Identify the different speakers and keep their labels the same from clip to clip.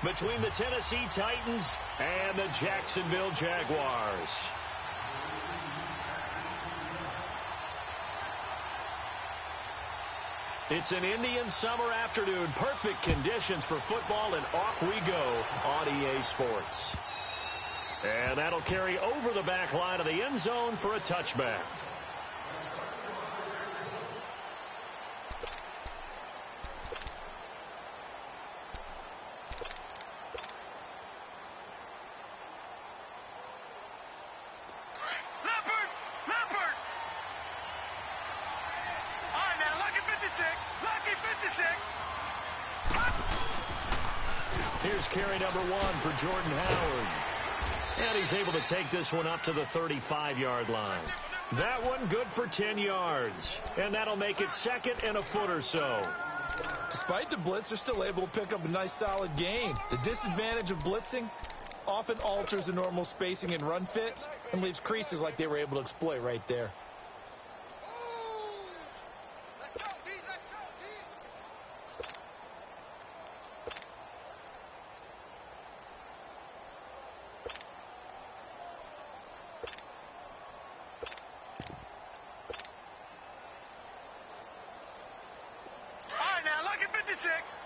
Speaker 1: between the Tennessee Titans and the Jacksonville Jaguars. It's an Indian summer afternoon. Perfect conditions for football, and off we go on EA Sports. And that'll carry over the back line of the end zone for a touchback. Here's carry number 1 for Jordan Howard. And he's able to take this one up to the 35-yard line. That one good for 10 yards. And that'll make it second and a foot or so.
Speaker 2: Despite the blitz, they're still able to pick up a nice solid gain. The disadvantage of blitzing often alters the normal spacing and run fits and leaves creases like they were able to exploit right there.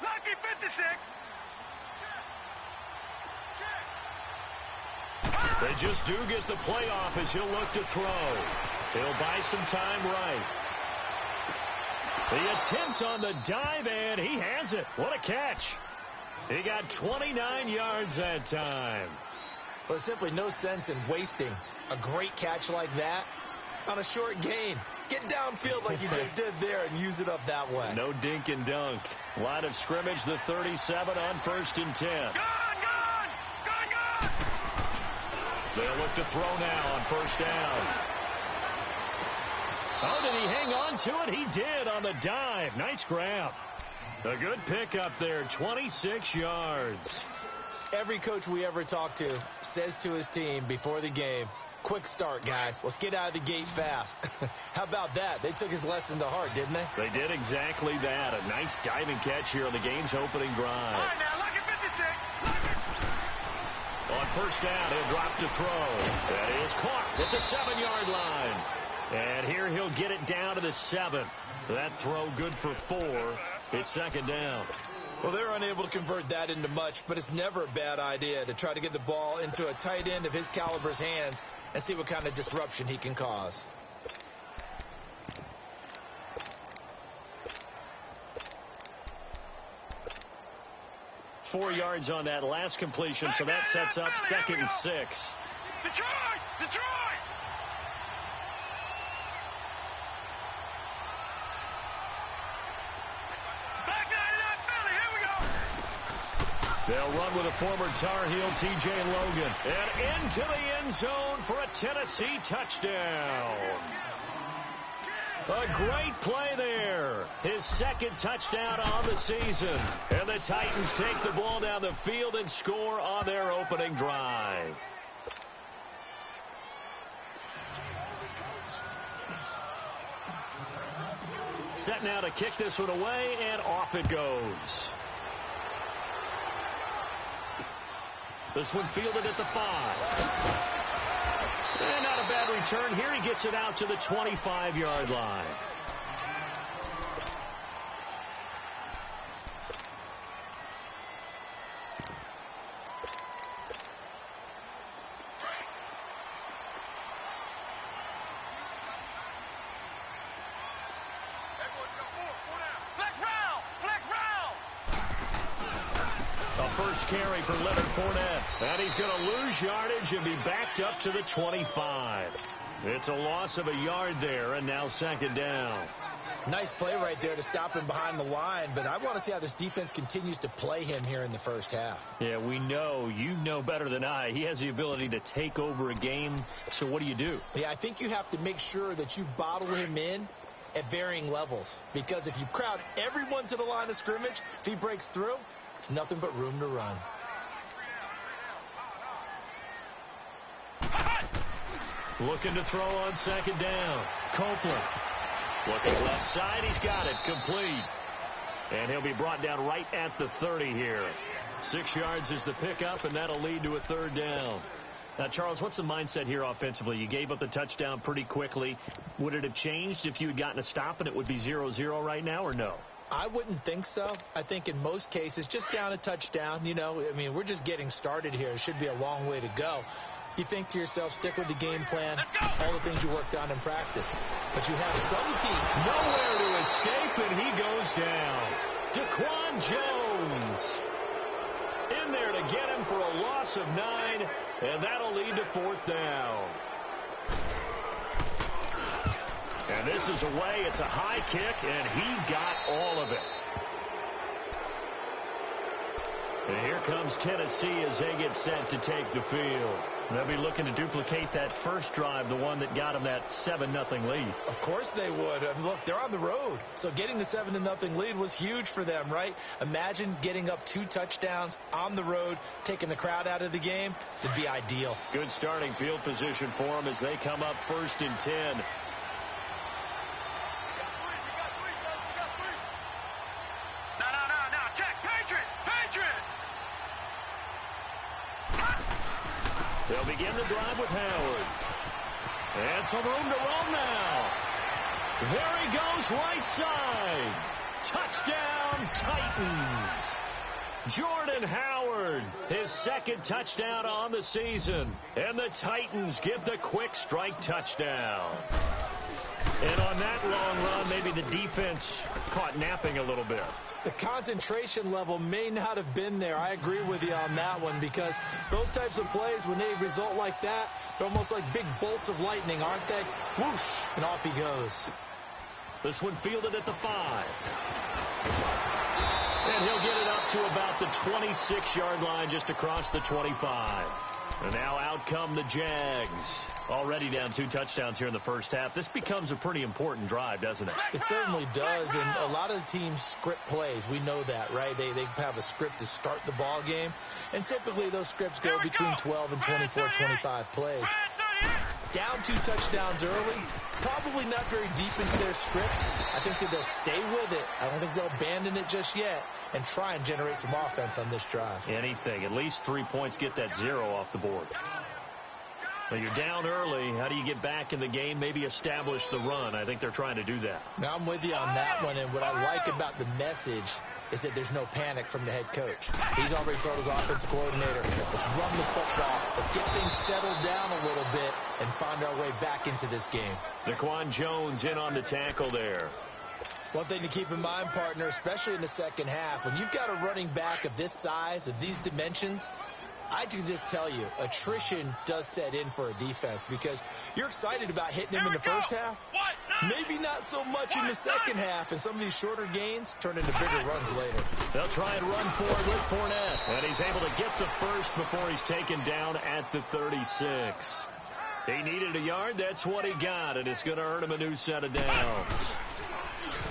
Speaker 3: Lucky 56.
Speaker 1: They just do get the playoff as he'll look to throw. He'll buy some time right. The attempt on the dive, and he has it. What a catch. He got 29 yards that time.
Speaker 2: Well, there's simply no sense in wasting a great catch like that on a short gain. Get downfield like you just did there and use it up that way.
Speaker 1: No dink and dunk. Line of scrimmage, the 37 on 1st and 10.
Speaker 3: Gone!
Speaker 1: They'll look to throw now on 1st down. Oh, did he hang on to it? He did on the dive. Nice grab. A good pickup there, 26 yards.
Speaker 2: Every coach we ever talk to says to his team before the game, quick start, guys. Let's get out of the gate fast. How about that? They took his lesson to heart, didn't they?
Speaker 1: They did exactly that. A nice diving catch here on the game's opening drive.
Speaker 3: All right, now, lucky 56.
Speaker 1: On 1st down, he'll drop to throw. That is caught at the 7-yard line. And here he'll get it down to the 7. That throw good for 4. It's 2nd down.
Speaker 2: Well, they're unable to convert that into much, but it's never a bad idea to try to get the ball into a tight end of his caliber's hands and see what kind of disruption he can cause.
Speaker 1: Four yards on that last completion, so that sets up 2nd and 6.
Speaker 3: Detroit! Back 99 Philly, here we go!
Speaker 1: They'll run with a former Tar Heel, T.J. Logan. And into the end zone for a Tennessee touchdown. A great play there. His 2nd touchdown on the season. And the Titans take the ball down the field and score on their opening drive. Set now to kick this one away, and off it goes. This one fielded at the 5. And not a bad return here. He gets it out to the 25-yard line. Carry for Leonard Fournette. And he's going to lose yardage and be backed up to the 25. It's a loss of a yard there, and now 2nd down.
Speaker 2: Nice play right there to stop him behind the line, but I want to see how this defense continues to play him here in the first half.
Speaker 1: Yeah, we know. You know better than I. He has the ability to take over a game, so what do you do?
Speaker 2: Yeah, I think you have to make sure that you bottle him in at varying levels, because if you crowd everyone to the line of scrimmage, if he breaks through, there's nothing but room to run.
Speaker 1: Looking to throw on 2nd down. Copeland. Looking left side. He's got it. Complete. And he'll be brought down right at the 30 here. 6 yards is the pickup, and that'll lead to a 3rd down. Now, Charles, what's the mindset here offensively? You gave up the touchdown pretty quickly. Would it have changed if you had gotten a stop and it would be 0-0 right now, or no?
Speaker 2: I wouldn't think so. I think in most cases, just down a touchdown, you know, I mean, we're just getting started here. It should be a long way to go. You think to yourself, stick with the game plan, all the things you worked on in practice. But you have some team.
Speaker 1: Nowhere to escape, and he goes down. Daquan Jones in there to get him for a loss of 9, and that'll lead to 4th down. And this is away. It's a high kick, and he got all of it. And here comes Tennessee as they get set to take the field. They'll be looking to duplicate that first drive, the one that got them that 7-0 lead.
Speaker 2: Of course they would. I mean, look, they're on the road. So getting the 7-0 lead was huge for them, right? Imagine getting up 2 touchdowns on the road, taking the crowd out of the game. It'd be ideal.
Speaker 1: Good starting field position for them as they come up 1st and 10. They'll begin the drive with Howard. And some room to roam now. There he goes, right side. Touchdown, Titans. Jordan Howard, his 2nd touchdown on the season. And the Titans get the quick strike touchdown. And on that long run, maybe the defense caught napping a little bit.
Speaker 2: The concentration level may not have been there. I agree with you on that one, because those types of plays, when they result like that, they're almost like big bolts of lightning, aren't they? Whoosh, and off he goes.
Speaker 1: This one fielded at the 5. And he'll get it up to about the 26-yard line, just across the 25. And now out come the Jags. Already down 2 touchdowns here in the first half. This becomes a pretty important drive, doesn't it?
Speaker 2: It certainly does, and a lot of the teams script plays. We know that, right? They have a script to start the ball game, and typically those scripts go between 12 and 24, 25 plays. Down 2 touchdowns early, probably not very deep into their script. I think that they'll stay with it. I don't think they'll abandon it just yet and try and generate some offense on this drive.
Speaker 1: Anything. At least 3 points, get that 0 off the board. Well, you're down early. How do you get back in the game? Maybe establish the run. I think they're trying to do that.
Speaker 2: Now, I'm with you on that one, and what I like about the message is that there's no panic from the head coach. He's already told his offensive coordinator, let's run the football, let's get things settled down a little bit and find our way back into this game.
Speaker 1: Daquan Jones in on the tackle there.
Speaker 2: One thing to keep in mind, partner, especially in the second half, when you've got a running back of this size, of these dimensions, I can just tell you, attrition does set in for a defense, because you're excited about hitting him in the first half. Maybe not so much in the second half, and some of these shorter gains turn into bigger runs later.
Speaker 1: They'll try and run forward with Fournette, and he's able to get the first before he's taken down at the 36. He needed a yard. That's what he got, and it's going to earn him a new set of downs.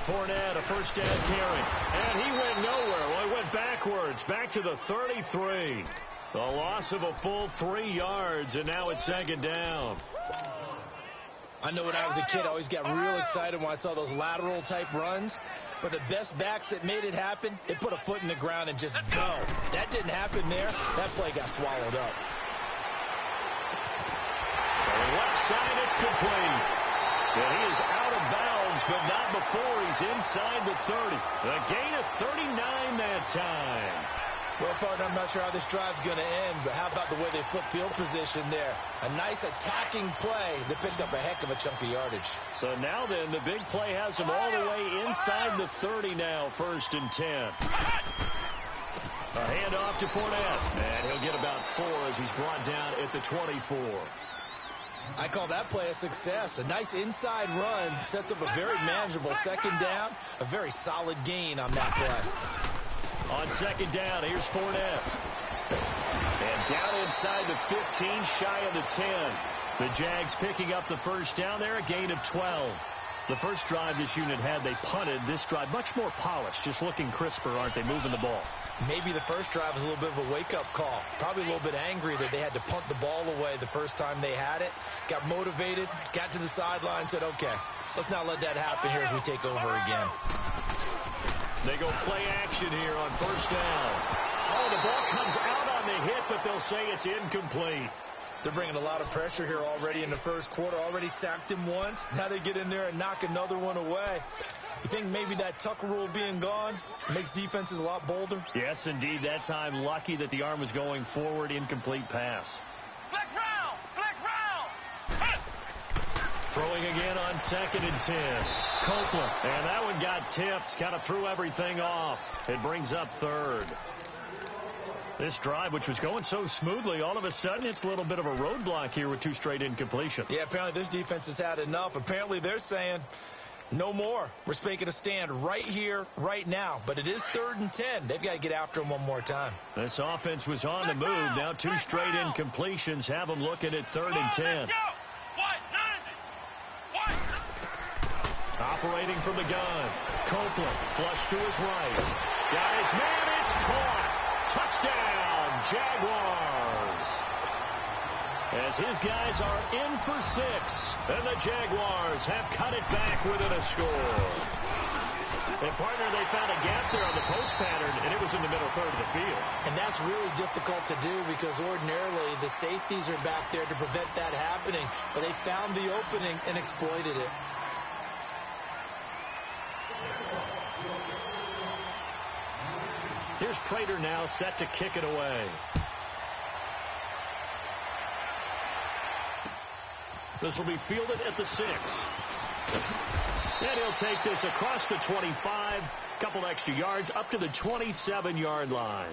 Speaker 1: Fournette, a first down carry, and he went nowhere. Well, he went backwards, back to the 33. The loss of a full 3 yards, and now it's second down.
Speaker 2: I know when I was a kid, I always got real excited when I saw those lateral-type runs. But the best backs that made it happen, they put a foot in the ground and just go. That didn't happen there. That play got swallowed up.
Speaker 1: On the left side, it's complete. And he is out of bounds, but not before he's inside the 30. A gain of 39 that time.
Speaker 2: Well, partner, I'm not sure how this drive's going to end, but how about the way they flip field position there? A nice attacking play that picked up a heck of a chunk of yardage.
Speaker 1: So now then, the big play has him all the way inside the 30 now, 1st and 10. A handoff to Fournette, and he'll get about 4 as he's brought down at the 24.
Speaker 2: I call that play a success. A nice inside run sets up a very manageable second down, a very solid gain on that play.
Speaker 1: On second down, here's Fournette. And down inside the 15, shy of the 10. The Jags picking up the first down there, a gain of 12. The first drive this unit had, they punted. This drive, much more polished, just looking crisper, aren't they, moving the ball?
Speaker 2: Maybe the first drive was a little bit of a wake-up call. Probably a little bit angry that they had to punt the ball away the first time they had it. Got motivated, got to the sideline, said, okay, let's not let that happen here as we take over again.
Speaker 1: They go play action here on first down. Oh, the ball comes out on the hit, but they'll say it's incomplete.
Speaker 2: They're bringing a lot of pressure here already in the first quarter. Already sacked him once. Now they get in there and knock another one away. You think maybe that Tucker rule being gone makes defenses a lot bolder?
Speaker 1: Yes, indeed. That time, lucky that the arm was going forward. Incomplete pass.
Speaker 3: Flex round! Flex round!
Speaker 1: Throwing again on 2nd and 10. Copeland. And that one got tipped. Kind of threw everything off. It brings up 3rd. This drive, which was going so smoothly, all of a sudden it's a little bit of a roadblock here with 2 straight incompletions.
Speaker 2: Yeah, apparently this defense has had enough. Apparently they're saying no more. We're making a stand right here, right now. But it is 3rd and 10. They've got to get after him one more time.
Speaker 1: This offense was on the move. Now 2 straight incompletions have them looking at 3rd and 10. Operating from the gun. Copeland, flush to his right. Got his man, it's caught. Touchdown, Jaguars. As his guys are in for 6, and the Jaguars have cut it back within a score. And, partner, they found a gap there on the post pattern, and it was in the middle third of the field.
Speaker 2: And that's really difficult to do because ordinarily the safeties are back there to prevent that happening. But they found the opening and exploited it.
Speaker 1: Here's Prater now set to kick it away. This will be fielded at the 6. And he'll take this across the 25, couple extra yards, up to the 27-yard line.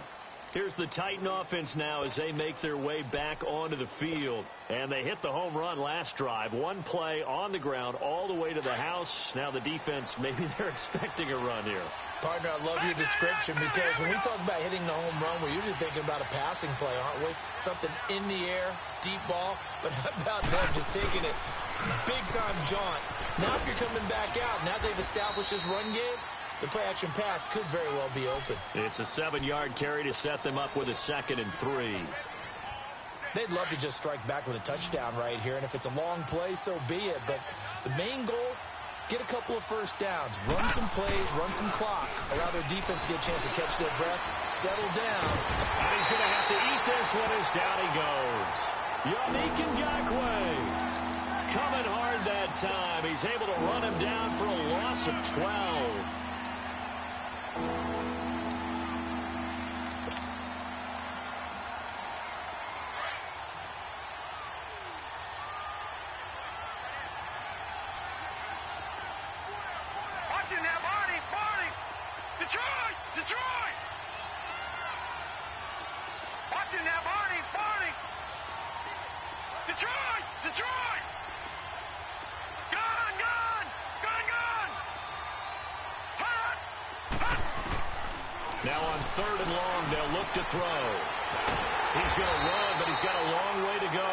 Speaker 1: Here's the Titan offense now as they make their way back onto the field. And they hit the home run last drive. 1 play on the ground all the way to the house. Now the defense, maybe they're expecting a run here.
Speaker 2: Partner, I love your description because when we talk about hitting the home run, we're usually thinking about a passing play, aren't we? Something in the air, deep ball. But how about them just taking it big-time jaunt? Now if you're coming back out, now they've established this run game, the play-action pass could very well be open.
Speaker 1: It's a 7-yard carry to set them up with a 2nd and 3.
Speaker 2: They'd love to just strike back with a touchdown right here, and if it's a long play, so be it. But the main goal, get a couple of first downs, run some plays, run some clock, allow their defense to get a chance to catch their breath, settle down.
Speaker 1: And he's going to have to eat this one as down he goes. Yannick Ngakoue coming hard that time. He's able to run him down for a loss of 12.
Speaker 3: Detroit! Watching now, Barney! Detroit! Gun! Hut!
Speaker 1: Now on 3rd and long, they'll look to throw. He's going to run, but he's got a long way to go.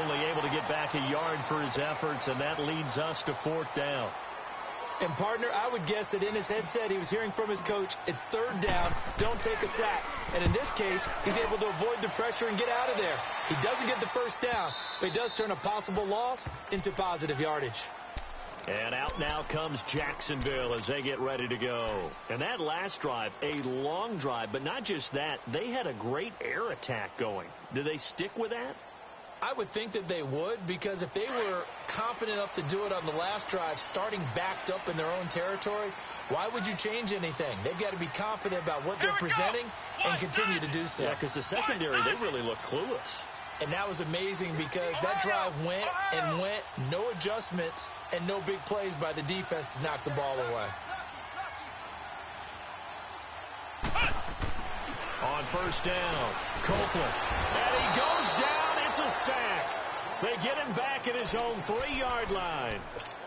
Speaker 1: Only able to get back a yard for his efforts, and that leads us to 4th down.
Speaker 2: And, partner, I would guess that in his headset he was hearing from his coach, it's 3rd down, don't take a sack. And in this case, he's able to avoid the pressure and get out of there. He doesn't get the first down, but he does turn a possible loss into positive yardage.
Speaker 1: And out now comes Jacksonville as they get ready to go. And that last drive, a long drive, but not just that, they had a great air attack going. Do they stick with that?
Speaker 2: I would think that they would, because if they were confident enough to do it on the last drive, starting backed up in their own territory, why would you change anything? They've got to be confident about what they're presenting and continue to do so.
Speaker 1: Yeah, because the secondary, they really look clueless.
Speaker 2: And that was amazing because that drive went and went, no adjustments and no big plays by the defense to knock the ball away.
Speaker 1: On 1st down, Copeland. And he goes down. It's a sack. They get him back at his own 3-yard line.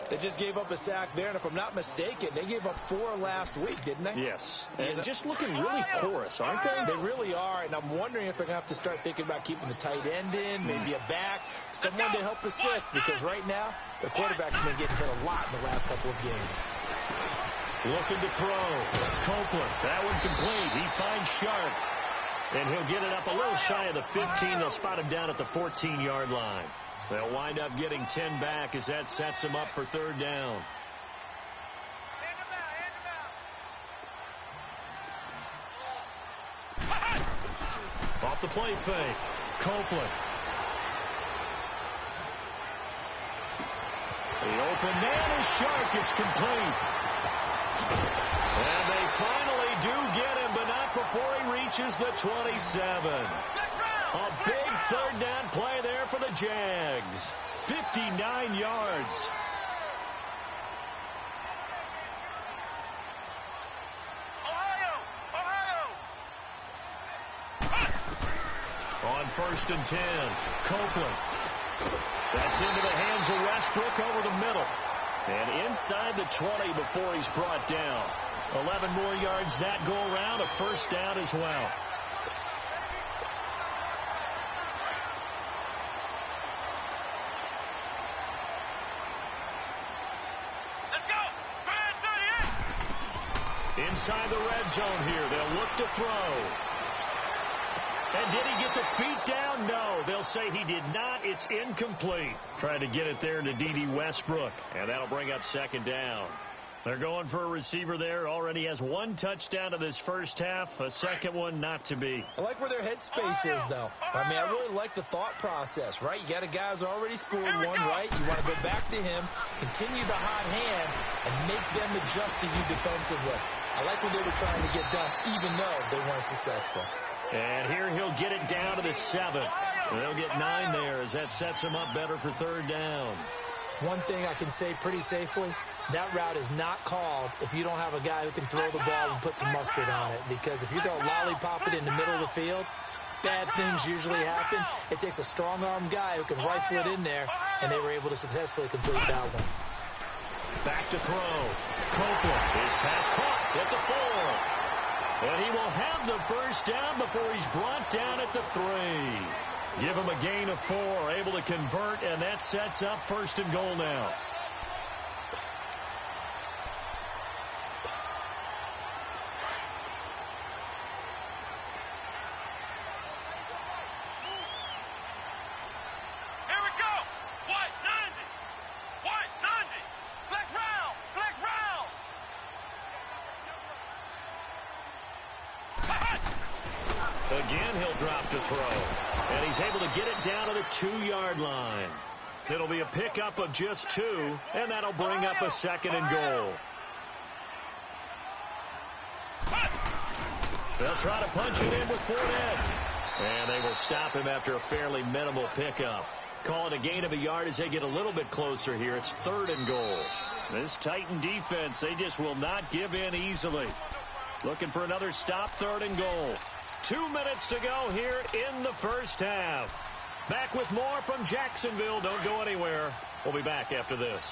Speaker 2: They just gave up a sack there, and if I'm not mistaken, they gave up 4 last week, didn't they?
Speaker 1: Yes, and just looking really porous, aren't they?
Speaker 2: They really are, and I'm wondering if they're going to have to start thinking about keeping the tight end in, maybe a back, someone to help assist, because right now, the quarterback's been getting hit a lot in the last couple of games.
Speaker 1: Looking to throw. Copeland, that one complete. He finds Sharp, and he'll get it up a little shy of the 15. They'll spot him down at the 14-yard line. They'll wind up getting 10 back as that sets them up for 3rd down. the play fake. Copeland. The open man is Shark. It's complete. And they finally do get him, but not before he reaches the 27. A big third down play there for the Jags. 59 yards. On 1st and 10, Copeland. That's into the hands of Westbrook over the middle. And inside the 20 before he's brought down. 11 more yards that go around, a first down as well.
Speaker 3: Let's go.
Speaker 1: Inside the red zone here, they'll look to throw. And did he get the feet down? No. They'll say he did not. It's incomplete. Trying to get it there to D.D. Westbrook. And that'll bring up second down. They're going for a receiver there. Already has one touchdown in this first half. A second one not to be.
Speaker 2: I like where their headspace is, though. I mean, I really like the thought process, right? You got a guy who's already scored one, right? You want to go back to him, continue the hot hand, and make them adjust to you defensively. I like what they were trying to get done, even though they weren't successful.
Speaker 1: And here he'll get it down to the 7. They'll get 9 there as that sets him up better for third down.
Speaker 2: One thing I can say pretty safely, that route is not called if you don't have a guy who can throw the ball and put some mustard on it. Because if you go lollipop it in the middle of the field, bad things usually happen. It takes a strong-arm guy who can rifle it in there, and they were able to successfully complete that one.
Speaker 1: Back to throw. Copeland. His pass caught at the 4. And he will have the first down before he's brought down at the 3. Give him a gain of 4, able to convert, and that sets up 1st and goal now.
Speaker 3: Here we go. White 90. White 90. Flex round. Flex round.
Speaker 1: Again, he'll drop to throw. And he's able to get it down to the 2-yard line. It'll be a pickup of just 2, and that'll bring up a 2nd and goal. They'll try to punch it in with Fournette. And they will stop him after a fairly minimal pickup. Call it a gain of a yard as they get a little bit closer here. It's 3rd and goal. This Titan defense, they just will not give in easily. Looking for another stop, 3rd and goal. 2 minutes to go here in the first half. Back with more from Jacksonville. Don't go anywhere. We'll be back after this.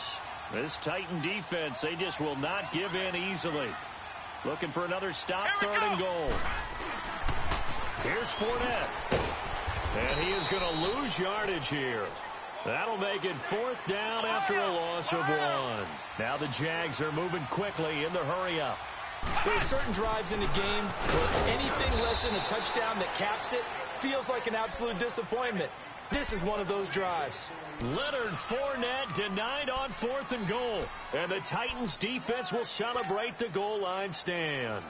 Speaker 1: This Titan defense, they just will not give in easily. Looking for another stop, 3rd and goal. Here's Fournette. And he is going to lose yardage here. That'll make it 4th down after a loss of 1. Now the Jags are moving quickly in the hurry-up.
Speaker 2: There are certain drives in the game where anything less than a touchdown that caps it feels like an absolute disappointment. This is one of those drives.
Speaker 1: Leonard Fournette denied on 4th and goal. And the Titans defense will celebrate the goal line stand.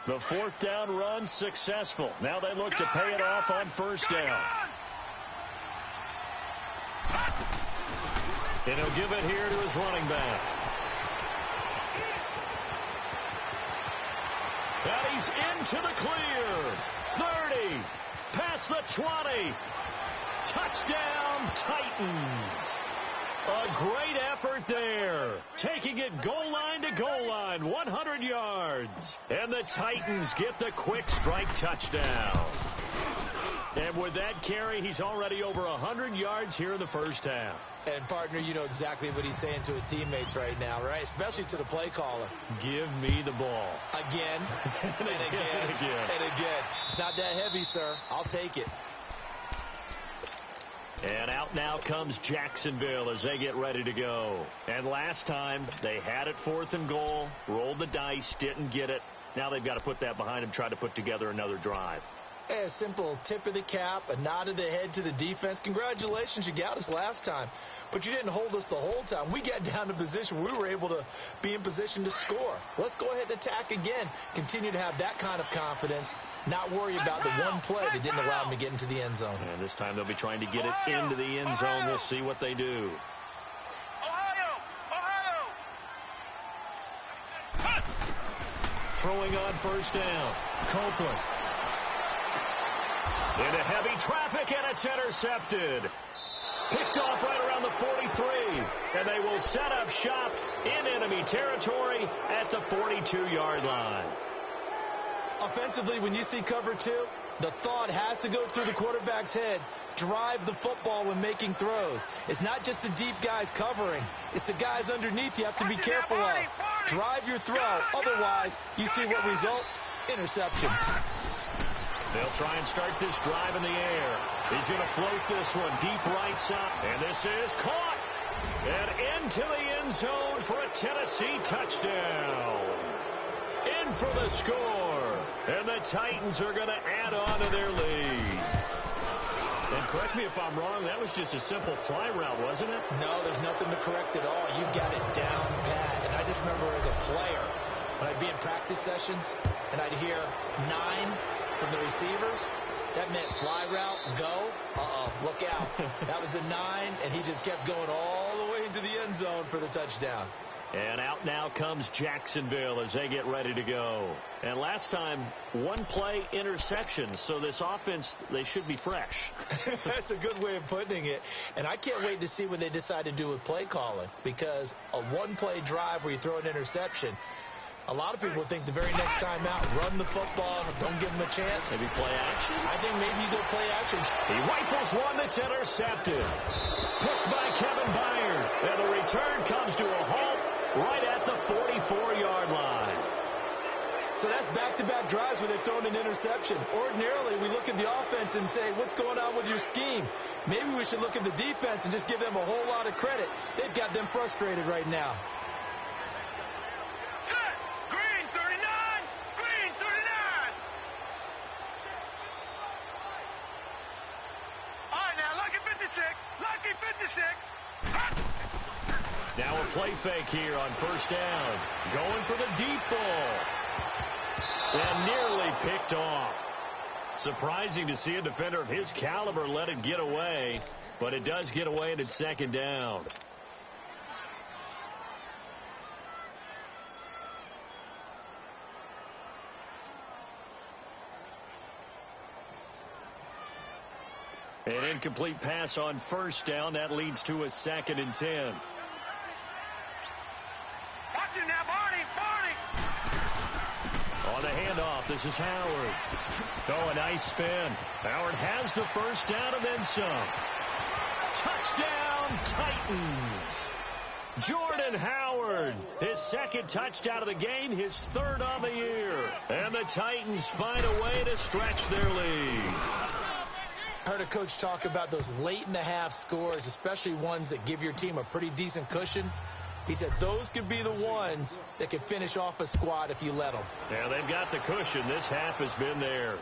Speaker 1: The 4th down run successful. Now they look to pay it off on 1st down. And he'll give it here to his running back. And he's into the clear. 30. Past the 20. Touchdown, Titans. A great effort there. Taking it goal line to goal line. 100 yards. And the Titans get the quick strike touchdown. And with that carry, he's already over 100 yards here in the first half.
Speaker 2: And, partner, you know exactly what he's saying to his teammates right now, right? Especially to the play caller.
Speaker 1: Give me the ball.
Speaker 2: Again, and again, and again. It's not that heavy, sir. I'll take it.
Speaker 1: And out now comes Jacksonville as they get ready to go. And last time, they had it 4th and goal, rolled the dice, didn't get it. Now they've got to put that behind them, try to put together another drive.
Speaker 2: Hey, a simple tip of the cap, a nod of the head to the defense. Congratulations, you got us last time. But you didn't hold us the whole time. We got down to position. We were able to be in position to score. Let's go ahead and attack again. Continue to have that kind of confidence. Not worry about the one play that didn't allow them to get into the end zone.
Speaker 1: And this time they'll be trying to get it into the end zone. We'll see what they do. Throwing on first down. Copeland. Into heavy traffic, and it's intercepted. Picked off right around the 43. And they will set up shop in enemy territory at the 42-yard line.
Speaker 2: Offensively, when you see cover two, the thought has to go through the quarterback's head. Drive the football when making throws. It's not just the deep guys covering. It's the guys underneath you have to be careful of. Drive your throw. Otherwise, you see what results? Interceptions.
Speaker 1: They'll try and start this drive in the air. He's going to float this one deep right side. And this is caught. And into the end zone for a Tennessee touchdown. In for the score. And the Titans are going to add on to their lead. And correct me if I'm wrong, that was just a simple fly route, wasn't it?
Speaker 2: No, there's nothing to correct at all. You've got it down pat. And I just remember as a player, when I'd be in practice sessions, and I'd hear 9 from the receivers, that meant fly route, go, look out. That was the 9, and he just kept going all the way into the end zone for the touchdown.
Speaker 1: And out now comes Jacksonville as they get ready to go. And last time, one play interception, so this offense, they should be fresh.
Speaker 2: That's a good way of putting it. And I can't wait to see what they decide to do with play calling, because a one-play drive where you throw an interception, a lot of people would think the very next time out, run the football, don't give them a chance.
Speaker 1: Maybe play action?
Speaker 2: I think maybe you go play action.
Speaker 1: He rifles one that's intercepted. Picked by Kevin Byard. And the return comes to a halt right at the 44-yard line.
Speaker 2: So that's back-to-back drives where they've thrown an interception. Ordinarily, we look at the offense and say, what's going on with your scheme? Maybe we should look at the defense and just give them a whole lot of credit. They've got them frustrated right now.
Speaker 3: Green 39! Green 39! All right, now, lucky 56. Lucky 56.
Speaker 1: Now a play fake here on first down. Going for the deep ball. And nearly picked off. Surprising to see a defender of his caliber let it get away. But it does get away, and it's second down. An incomplete pass on first down. That leads to a 2nd and 10.
Speaker 3: Watch him now, Barney!
Speaker 1: On the handoff, this is Howard. Oh, a nice spin. Howard has the first down and then some. Touchdown, Titans. Jordan Howard, his 2nd touchdown of the game, his 3rd on the year. And the Titans find a way to stretch their lead.
Speaker 2: I heard a coach talk about those late-in-the-half scores, especially ones that give your team a pretty decent cushion. He said those could be the ones that could finish off a squad if you let them.
Speaker 1: Yeah, they've got the cushion. This half has been theirs.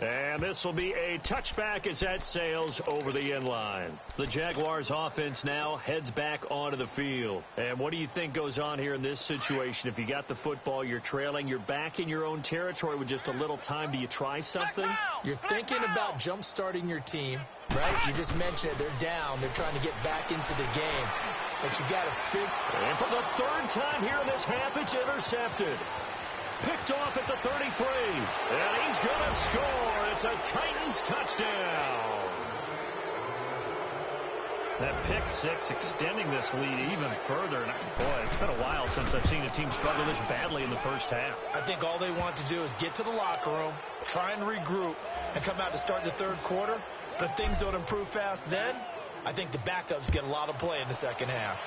Speaker 1: And this will be a touchback as that sails over the end line. The Jaguars offense now heads back onto the field. And what do you think goes on here in this situation? If you got the football, you're trailing, you're back in your own territory with just a little time. Do you try something?
Speaker 2: You're thinking about jump-starting your team, right? You just mentioned it. They're down. They're trying to get back into the game. But you got to figure.
Speaker 1: And for the 3rd time here in this half, it's intercepted. Picked off at the 33. And he's going to score. It's a Titans touchdown. That pick 6 extending this lead even further. And boy, it's been a while since I've seen a team struggle this badly in the first half.
Speaker 2: I think all they want to do is get to the locker room, try and regroup, and come out to start the 3rd quarter. But if things don't improve fast then, I think the backups get a lot of play in the second half.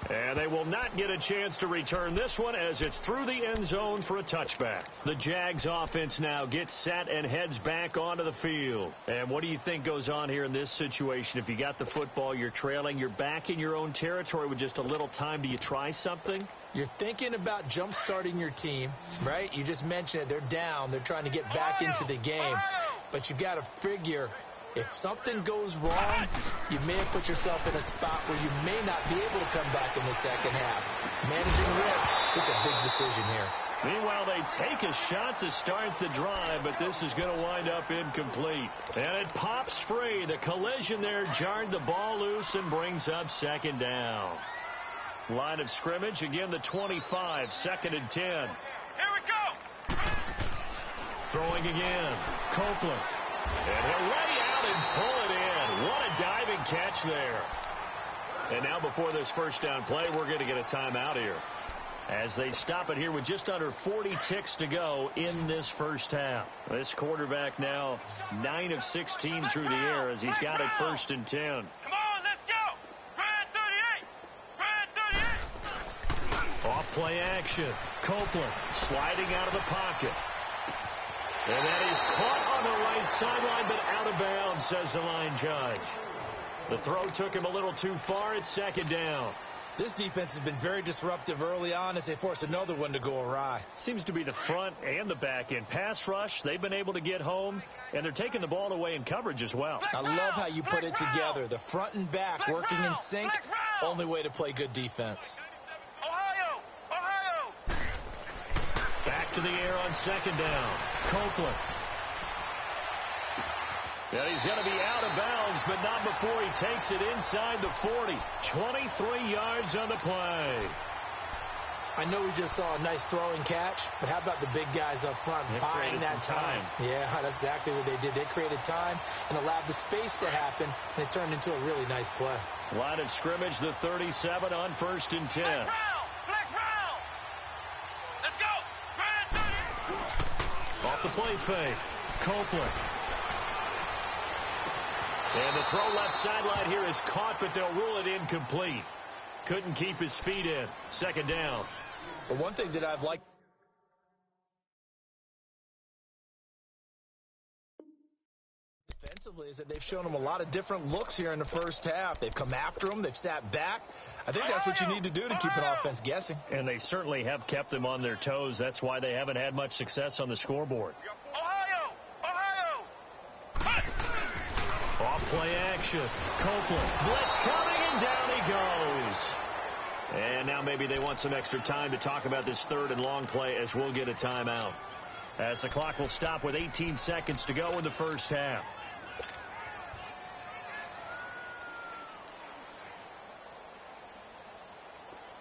Speaker 1: And they will not get a chance to return this one as it's through the end zone for a touchback. The Jags offense now gets set and heads back onto the field. And what do you think goes on here in this situation? If you got the football, you're trailing, you're back in your own territory with just a little time. Do you try something?
Speaker 2: You're thinking about jump-starting your team, right? You just mentioned it. They're down. They're trying to get back into the game. But you got to figure, if something goes wrong, you may have put yourself in a spot where you may not be able to come back in the second half. Managing risk is a big decision here.
Speaker 1: Meanwhile, they take a shot to start the drive, but this is going to wind up incomplete. And it pops free. The collision there jarred the ball loose and brings up second down. Line of scrimmage, again the 25, 2nd and 10.
Speaker 3: Here we go.
Speaker 1: Throwing again, Copeland. And he'll lay out and pull it in. What a diving catch there. And now before this first down play, we're going to get a timeout here, as they stop it here with just under 40 ticks to go in this first half. This quarterback now 9 of 16 through the air as he's got it 1st and 10.
Speaker 3: Come on, let's go. Red 38. Red 38.
Speaker 1: Off play action. Copeland sliding out of the pocket. And that is caught on the right sideline, but out of bounds, says the line judge. The throw took him a little too far. It's 2nd down.
Speaker 2: This defense has been very disruptive early on as they force another one to go awry.
Speaker 1: Seems to be the front and the back end. Pass rush, they've been able to get home, and they're taking the ball away in coverage as well.
Speaker 2: I love how you put it together. The front and back working in sync. Only way to play good defense.
Speaker 3: Ohio.
Speaker 1: Back to the air on 2nd down. Copeland. And he's going to be out of bounds, but not before he takes it inside the 40. 23 yards on the play.
Speaker 2: I know we just saw a nice throwing catch, but how about the big guys up front buying that time? Yeah, that's exactly what they did. They created time and allowed the space to happen, and it turned into a really nice play.
Speaker 1: Line of scrimmage, the 37 on 1st and 10.
Speaker 3: Flex round. Let's go. Red 38.
Speaker 1: Off the play fake. Copeland. And the throw left sideline here is caught, but they'll rule it incomplete. Couldn't keep his feet in. 2nd down.
Speaker 2: But one thing that I've liked defensively is that they've shown them a lot of different looks here in the first half. They've come after them. They've sat back. I think that's what you need to do to keep an offense guessing.
Speaker 1: And they certainly have kept them on their toes. That's why they haven't had much success on the scoreboard.
Speaker 3: Ohio.
Speaker 1: Off play action. Copeland. Blitz coming, and down he goes. And now maybe they want some extra time to talk about this 3rd and long play, as we'll get a timeout, as the clock will stop with 18 seconds to go in the first half.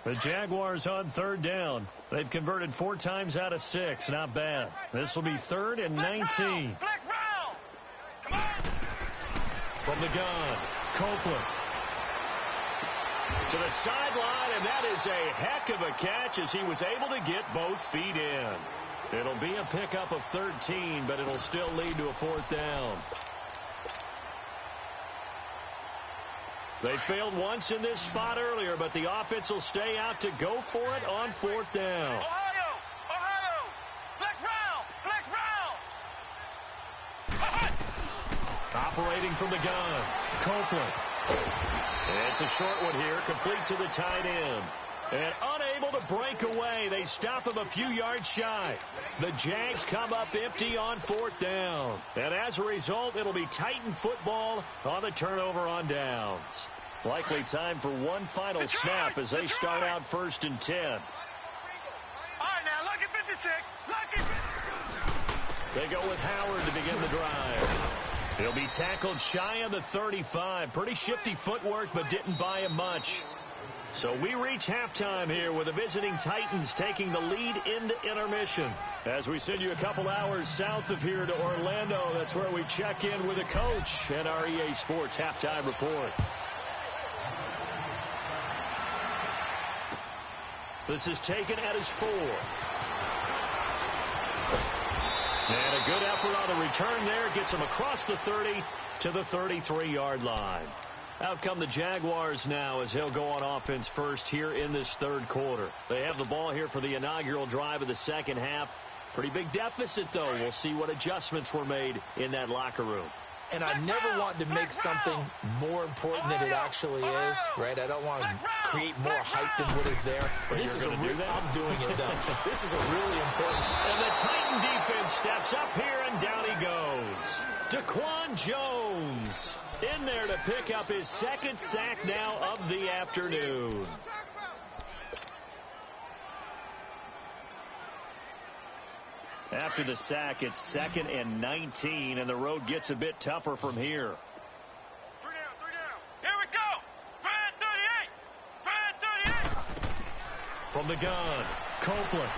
Speaker 1: The Jaguars on 3rd down. They've converted 4 times out of 6. Not bad. This will be 3rd and 19.
Speaker 3: Flex round. Come on.
Speaker 1: From the gun, Copeland. To the sideline, and that is a heck of a catch as he was able to get both feet in. It'll be a pickup of 13, but it'll still lead to a 4th down. They failed once in this spot earlier, but the offense will stay out to go for it on 4th down.
Speaker 3: Ohio. Flex round.
Speaker 1: Operating from the gun, Copeland. It's a short one here, complete to the tight end. And unable to break away, they stop him a few yards shy. The Jags come up empty on 4th down. And as a result, it'll be Titan football on the turnover on downs. Likely time for one final snap as they start out 1st and 10.
Speaker 3: All right, now, lucky 56. Lucky 56.
Speaker 1: They go with Howard to begin the drive. He'll be tackled shy of the 35. Pretty shifty footwork, but didn't buy him much. So we reach halftime here with the visiting Titans taking the lead into intermission. As we send you a couple hours south of here to Orlando, that's where we check in with the coach and our EA Sports halftime report. This is taken at his 4. And a good effort on the return there. Gets him across the 30 to the 33-yard line. Out come the Jaguars now as they'll go on offense first here in this third quarter. They have the ball here for the inaugural drive of the second half. Pretty big deficit, though. We'll see what adjustments were made in that locker room.
Speaker 2: And I never want to make something more important than it actually is, right? I don't want to create more hype than what is there.
Speaker 1: But this is I'm
Speaker 2: doing it, though. This is a really important.
Speaker 1: And the Titan defense steps up here, and down he goes. Daquan Jones in there to pick up his second sack now of the afternoon. After the sack, it's 2nd and 19, and the road gets a bit tougher from here.
Speaker 3: 3 down. Here we go. 38.
Speaker 1: From the gun, Copeland.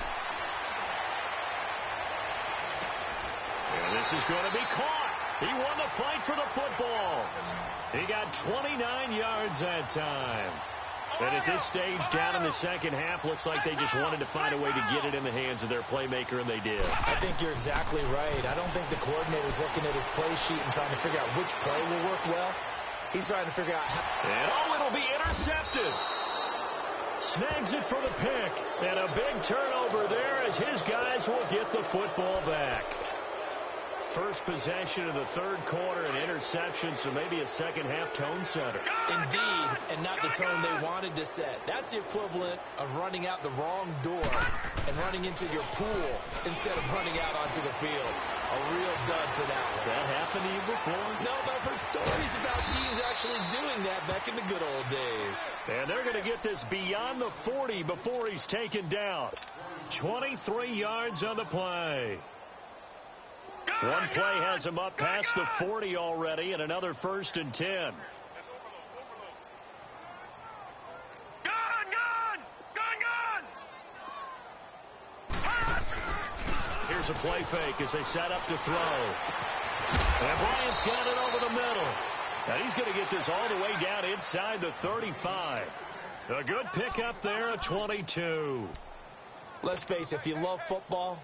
Speaker 1: And this is going to be caught. He won the fight for the football. He got 29 yards that time. And at this stage, down in the second half, looks like they just wanted to find a way to get it in the hands of their playmaker, and they did.
Speaker 2: I think you're exactly right. I don't think the coordinator's looking at his play sheet and trying to figure out which play will work well. He's trying to figure out how.
Speaker 1: And it'll be intercepted. Snags it for the pick. And a big turnover there as his guys will get the football back. First possession of the third quarter, an interception, so maybe a second-half tone setter.
Speaker 2: Indeed, and not the tone they wanted to set. That's the equivalent of running out the wrong door and running into your pool instead of running out onto the field. A real dud for that one.
Speaker 1: Has that happened to you before?
Speaker 2: No, but I've heard stories about teams actually doing that back in the good old days.
Speaker 1: And they're going to get this beyond the 40 before he's taken down. 23 yards on the play. One play has him up past the 40 already, and another 1st and 10. Here's a play fake as they set up to throw. And Bryant's got it over the middle. And he's going to get this all the way down inside the 35. A good pickup there at 22.
Speaker 2: Let's face it, if you love football,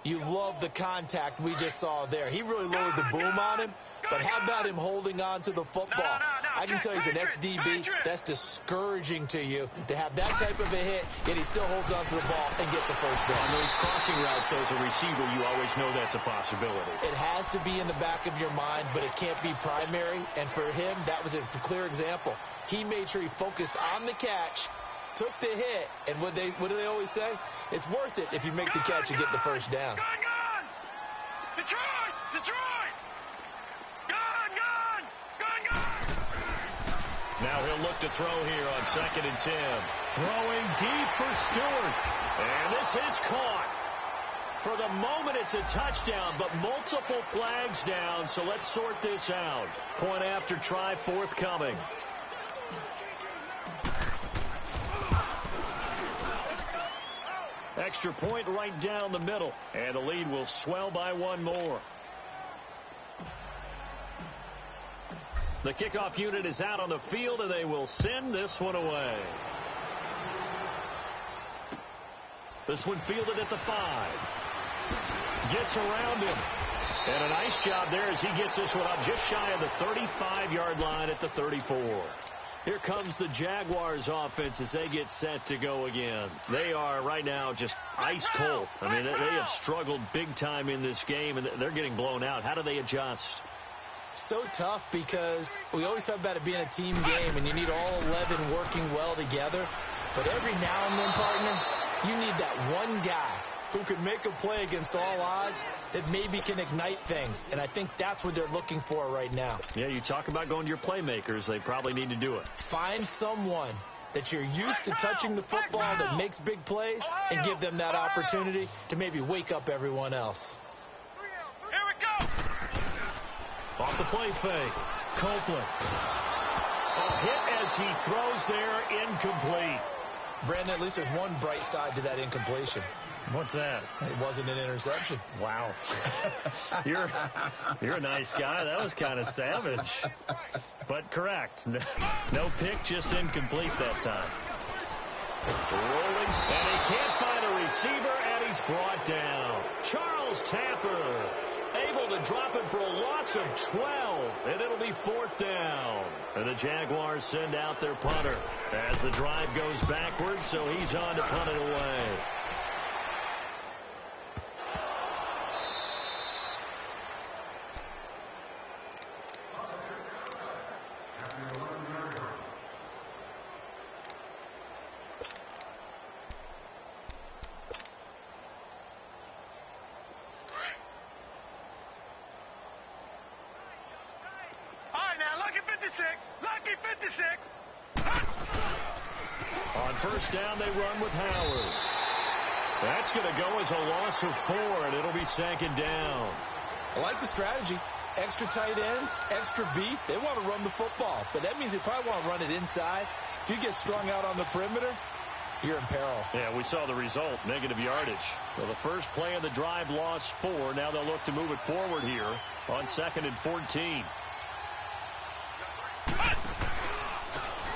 Speaker 2: you love the contact we just saw there. He really lowered the boom on him, but how about him holding on to the football? I can tell you as an ex-DB, that's discouraging to you to have that type of a hit, yet he still holds on to the ball and gets a first down.
Speaker 1: On those crossing routes, so as a receiver, you always know that's a possibility.
Speaker 2: It has to be in the back of your mind, but it can't be primary, and for him, that was a clear example. He made sure he focused on the catch, took the hit, and what do they always say? It's worth it if you make the catch and get the first down.
Speaker 3: Gun! Detroit! Gun!
Speaker 1: Now he'll look to throw here on 2nd and 10. Throwing deep for Stewart. And this is caught. For the moment, it's a touchdown, but multiple flags down, so let's sort this out. Point after try forthcoming. Extra point right down the middle, and the lead will swell by one more. The kickoff unit is out on the field, and they will send this one away. This one fielded at the 5. Gets around him. And a nice job there as he gets this one up just shy of the 35-yard line at the 34. Here comes the Jaguars offense as they get set to go again. They are right now just ice cold. I mean, they have struggled big time in this game, and they're getting blown out. How do they adjust?
Speaker 2: So tough because we always talk about it being a team game, and you need all 11 working well together. But every now and then, partner, you need that one guy who can make a play against all odds that maybe can ignite things. And I think that's what they're looking for right now.
Speaker 1: Yeah, you talk about going to your playmakers. They probably need to do it.
Speaker 2: Find someone that you're used to touching the football that makes big plays and give them that opportunity to maybe wake up everyone else.
Speaker 3: Here we go!
Speaker 1: Off the play fake. Copeland. A hit as he throws there, incomplete.
Speaker 2: Brandon, at least there's one bright side to that incompletion.
Speaker 1: What's that?
Speaker 2: It wasn't an interception.
Speaker 1: Wow. You're a nice guy. That was kind of savage. But correct. No pick, just incomplete that time. Rolling, and he can't find a receiver, and he's is brought down. Charles Tapper able to drop it for a loss of 12, and it'll be 4th down. And the Jaguars send out their punter as the drive goes backwards, so he's on to punt it away.
Speaker 3: Lucky 56.
Speaker 1: On first down, they run with Howard. That's going to go as a loss of 4, and it'll be 2nd down.
Speaker 2: I like the strategy. Extra tight ends, extra beef. They want to run the football, but that means they probably want to run it inside. If you get strung out on the perimeter, you're in peril.
Speaker 1: Yeah, we saw the result, negative yardage. Well, the first play of the drive lost 4. Now they'll look to move it forward here on 2nd and 14.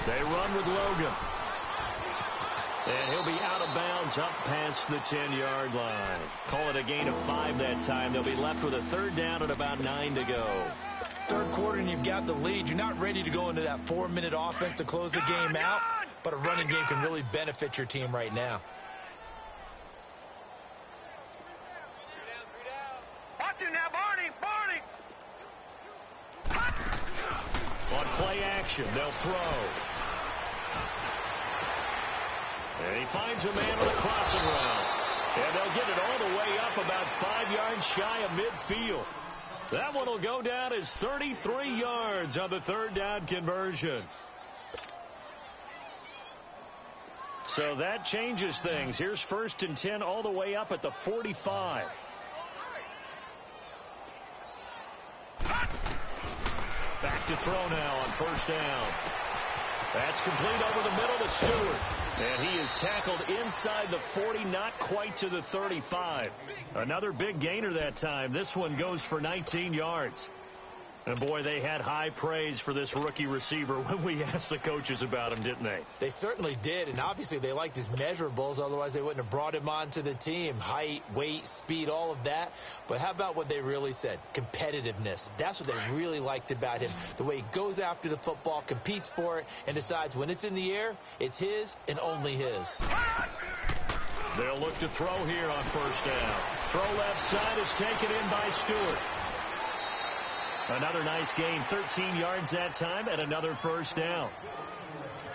Speaker 1: They run with Logan. And he'll be out of bounds up past the 10-yard line. Call it a gain of 5 that time. They'll be left with a 3rd down and about 9 to go.
Speaker 2: Third quarter and you've got the lead. You're not ready to go into that 4-minute offense to close the game out, but a running game can really benefit your team right now.
Speaker 3: Watch it now, Barney.
Speaker 1: On play action, they'll throw. And he finds a man on a crossing route. And they'll get it all the way up about 5 yards shy of midfield. That one will go down as 33 yards on the 3rd down conversion. So that changes things. Here's 1st and 10 all the way up at the 45. Back to throw now on first down. That's complete over the middle to Stewart. And he is tackled inside the 40, not quite to the 35. Another big gainer that time. This one goes for 19 yards. And, boy, they had high praise for this rookie receiver when we asked the coaches about him, didn't they?
Speaker 2: They certainly did, and obviously they liked his measurables. Otherwise, they wouldn't have brought him onto the team. Height, weight, speed, all of that. But how about what they really said? Competitiveness. That's what they really liked about him. The way he goes after the football, competes for it, and decides when it's in the air, it's his and only his.
Speaker 1: They'll look to throw here on first down. Throw left side is taken in by Stewart. Another nice gain, 13 yards that time, and another first down.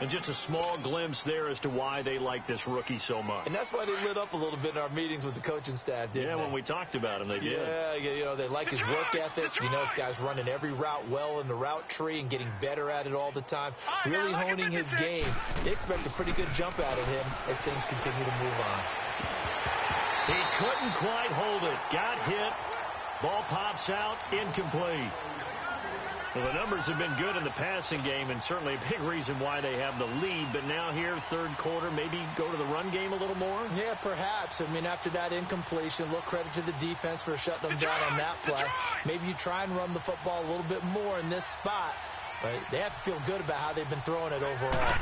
Speaker 1: And just a small glimpse there as to why they like this rookie so much.
Speaker 2: And that's why they lit up a little bit in our meetings with the coaching staff, didn't they?
Speaker 1: Yeah, when we talked about him, they did.
Speaker 2: Yeah, you know, they like his work ethic. You know, this guy's running every route well in the route tree and getting better at it all the time, really honing his game. They expect a pretty good jump out of him as things continue to move on.
Speaker 1: He couldn't quite hold it. Got hit. Ball pops out, incomplete. Well, the numbers have been good in the passing game, and certainly a big reason why they have the lead. But now here, third quarter, maybe go to the run game a little more?
Speaker 2: Yeah, perhaps. I mean, after that incompletion, a little credit to the defense for shutting them down on that play. Maybe you try and run the football a little bit more in this spot. But they have to feel good about how they've been throwing it overall.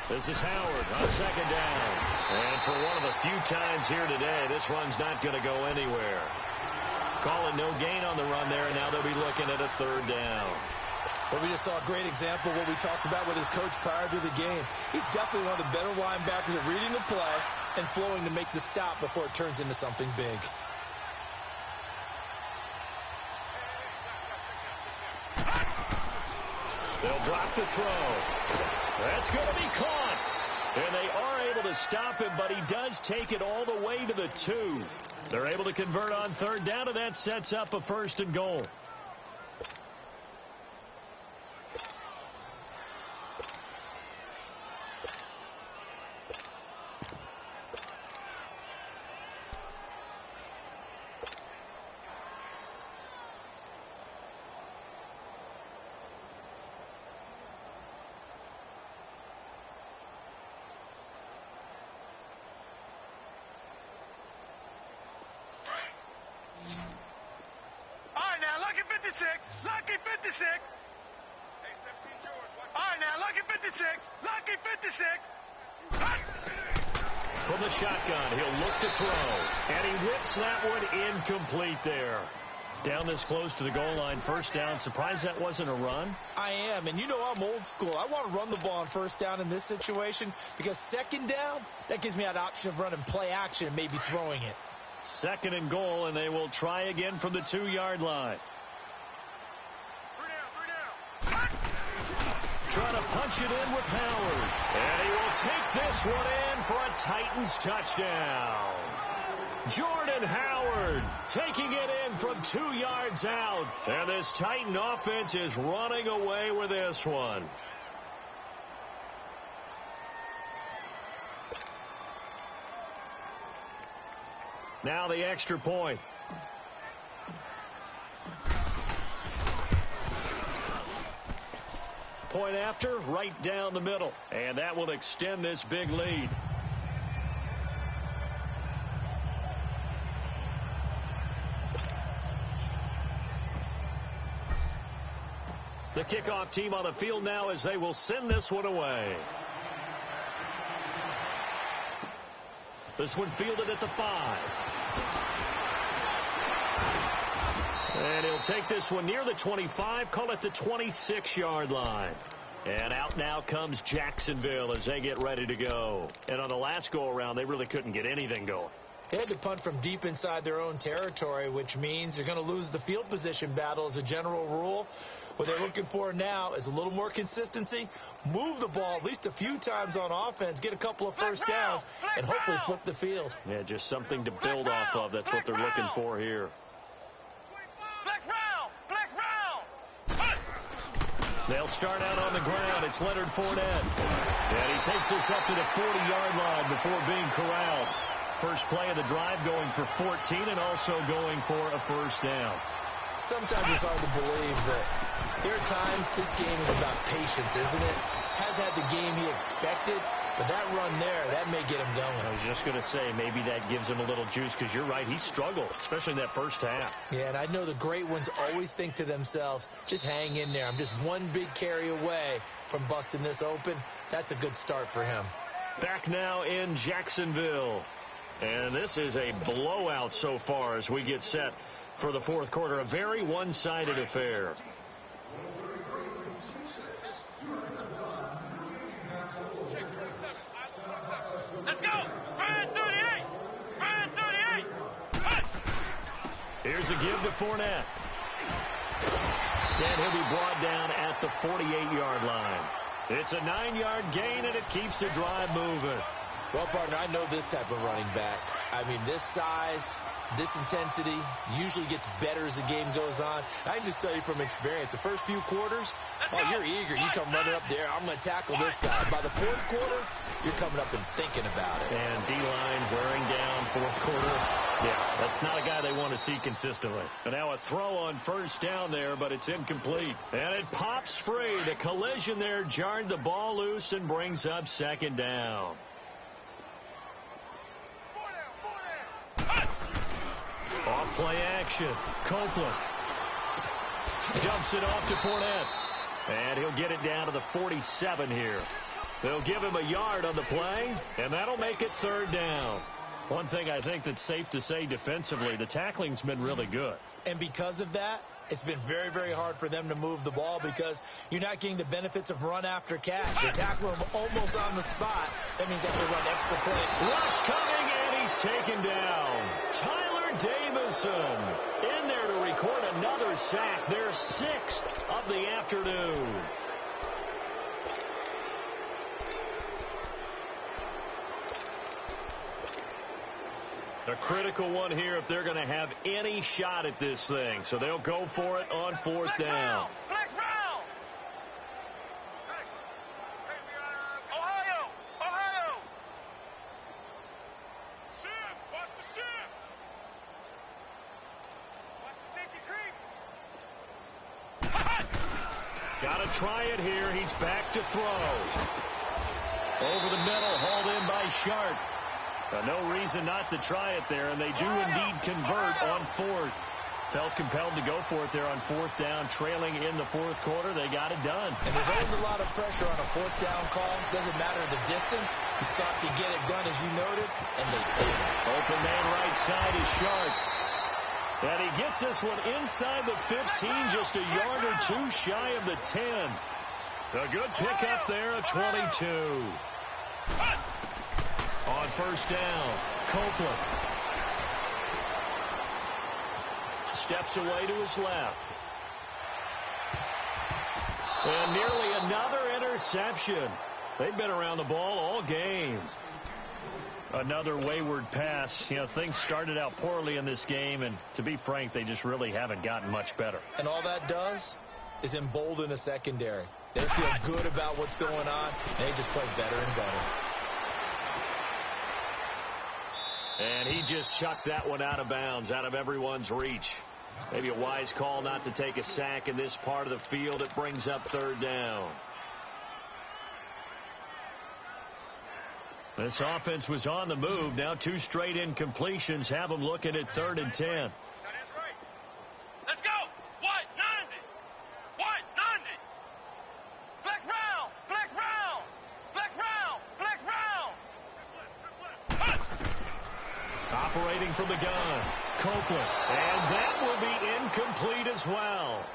Speaker 1: This is Howard on second down. And for one of the few times here today, this run's not going to go anywhere. Calling no gain on the run there, and now they'll be looking at a third down.
Speaker 2: Well, we just saw a great example of what we talked about with his coach prior to the game. He's definitely one of the better linebackers at reading the play and flowing to make the stop before it turns into something big.
Speaker 1: They'll drop the throw. That's going to be caught. And they are able to stop him, but he does take it all the way to the 2. They're able to convert on third down, and that sets up a 1st and goal.
Speaker 3: Lucky 56. All right, now, lucky 56. Lucky 56.
Speaker 1: From the shotgun, he'll look to throw. And he whips that one incomplete there. Down this close to the goal line, first down. Surprised that wasn't a run?
Speaker 2: I am, and you know I'm old school. I want to run the ball on first down in this situation because second down, that gives me that option of running play action and maybe throwing it.
Speaker 1: Second and goal, and they will try again from the 2-yard line. Trying to punch it in with Howard. And he will take this one in for a Titans touchdown. Jordan Howard taking it in from 2 yards out. And this Titan offense is running away with this one. Now the extra point. Point after, right down the middle. And that will extend this big lead. The kickoff team on the field now as they will send this one away. This one fielded at the 5. And he'll take this one near the 25, call it the 26-yard line. And out now comes Jacksonville as they get ready to go. And on the last go-around, they really couldn't get anything going.
Speaker 2: They had to punt from deep inside their own territory, which means they're going to lose the field position battle as a general rule. What they're looking for now is a little more consistency, move the ball at least a few times on offense, get a couple of first downs, and hopefully flip the field.
Speaker 1: Yeah, just something to build off of. That's what they're looking for here. They'll start out on the ground. It's Leonard Fournette. And he takes this up to the 40-yard line before being corralled. First play of the drive going for 14 and also going for a first down.
Speaker 2: Sometimes it's hard to believe that there are times this game is about patience, isn't it? Has had the game he expected, but that run there, that may get him going.
Speaker 1: I was just going to say, maybe that gives him a little juice because you're right, he struggled, especially in that first half.
Speaker 2: Yeah, and I know the great ones always think to themselves, just hang in there. I'm just one big carry away from busting this open. That's a good start for him.
Speaker 1: Back now in Jacksonville. And this is a blowout so far as we get set for the fourth quarter. A very one-sided affair.
Speaker 3: Let's go! Ryan 38! Ryan 38! Push!
Speaker 1: Here's a give to Fournette. And he'll be brought down at the 48-yard line. It's a 9-yard gain, and it keeps the drive moving.
Speaker 2: Well, partner, I know this type of running back. I mean, this size, this intensity usually gets better as the game goes on. I can just tell you from experience, the first few quarters, you're eager. You come running up there, I'm going to tackle this guy. By the fourth quarter, you're coming up and thinking about it.
Speaker 1: And D-line wearing down fourth quarter. Yeah, that's not a guy they want to see consistently. And now a throw on first down there, but it's incomplete. And it pops free. The collision there jarred the ball loose and brings up second down. Off play action. Copeland dumps it off to Fournette. And he'll get it down to the 47 here. They'll give him a yard on the play, and that'll make it third down. One thing I think that's safe to say defensively, the tackling's been really good.
Speaker 2: And because of that, it's been very, very hard for them to move the ball because you're not getting the benefits of run after catch. They tackle him almost on the spot. That means they have to run extra play.
Speaker 1: Rush coming, and he's taken down. Tyler Davison in there to record another sack. Their 6th of the afternoon. A critical one here if they're going to have any shot at this thing. So they'll go for it on fourth down.
Speaker 3: Flex round! Hey, we got Ohio! Ohio! Shift! Watch the shift! Watch the safety creep!
Speaker 1: Got to try it here. He's back to throw. Over the middle, hauled in by Sharp. No reason not to try it there, and they do indeed convert on fourth. Felt compelled to go for it there on fourth down, trailing in the fourth quarter. They got it done.
Speaker 2: And there's always a lot of pressure on a fourth down call. Doesn't matter the distance. You still have to get it done, as you noted, and they did.
Speaker 1: Open man right side is Sharp. And he gets this one inside the 15, just a yard or two shy of the 10. A good pickup there, a 22. On first down, Copeland steps away to his left. And nearly another interception. They've been around the ball all game. Another wayward pass. You know, things started out poorly in this game, and to be frank, they just really haven't gotten much better.
Speaker 2: And all that does is embolden a secondary. They feel good about what's going on, and they just play better and better.
Speaker 1: And he just chucked that one out of bounds, out of everyone's reach. Maybe a wise call not to take a sack in this part of the field. It brings up third down. This offense was on the move. Now 2 straight incompletions have them looking at 3rd and 10.
Speaker 3: Let's go. What? 90. What? 90. Flex round. Flex round. Flex round. Flex round.
Speaker 1: Operating from the gun, Copeland. And that will be incomplete as well.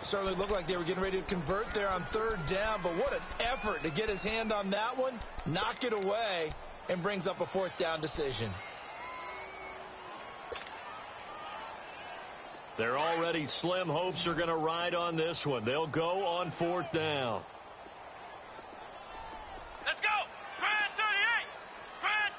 Speaker 2: Certainly looked like they were getting ready to convert there on 3rd down, but what an effort to get his hand on that one, knock it away, and brings up a 4th down decision.
Speaker 1: They're already slim hopes are going to ride on this one. They'll go on 4th down.
Speaker 3: Let's go. Grand 38. Grand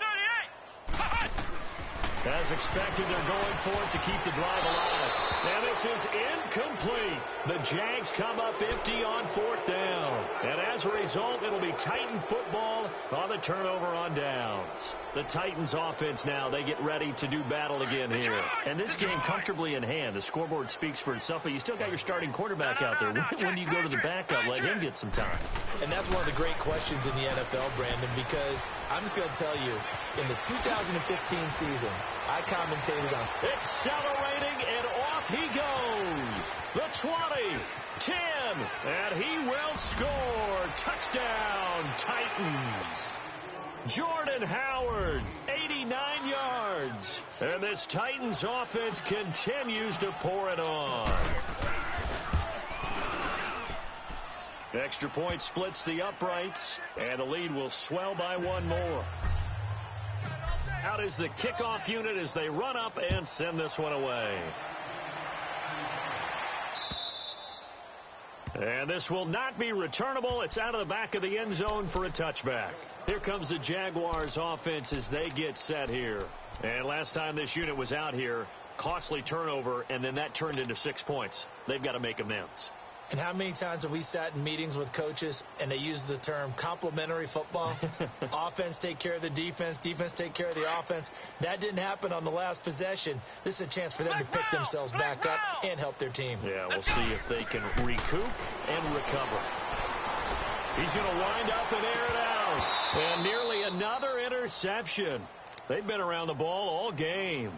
Speaker 3: 38.
Speaker 1: As expected, they're going for it to keep the drive alive. And this is incomplete. The Jags come up empty on 4th down. And as a result, it'll be Titan football on the turnover on downs. The Titans offense now, they get ready to do battle again here. And this game comfortably in hand. The scoreboard speaks for itself, but you still got your starting quarterback out there. When do you go to the backup, let him get some time?
Speaker 2: And that's one of the great questions in the NFL, Brandon, because I'm just going to tell you, in the 2015 season, I commentated on
Speaker 1: accelerating, and off he goes. The 20, 10, and he will score. Touchdown, Titans. Jordan Howard, 89 yards. And this Titans offense continues to pour it on. Extra point splits the uprights, and the lead will swell by 1 more. Out is the kickoff unit as they run up and send this one away. And this will not be returnable. It's out of the back of the end zone for a touchback. Here comes the Jaguars offense as they get set here. And last time this unit was out here, costly turnover, and then that turned into 6 points. They've got to make amends.
Speaker 2: And how many times have we sat in meetings with coaches and they use the term complementary football? Offense take care of the defense, defense take care of the offense. That didn't happen on the last possession. This is a chance for them to pick themselves back up and help their team.
Speaker 1: Yeah, we'll see if they can recoup and recover. He's going to wind up and air it out. And nearly another interception. They've been around the ball all game.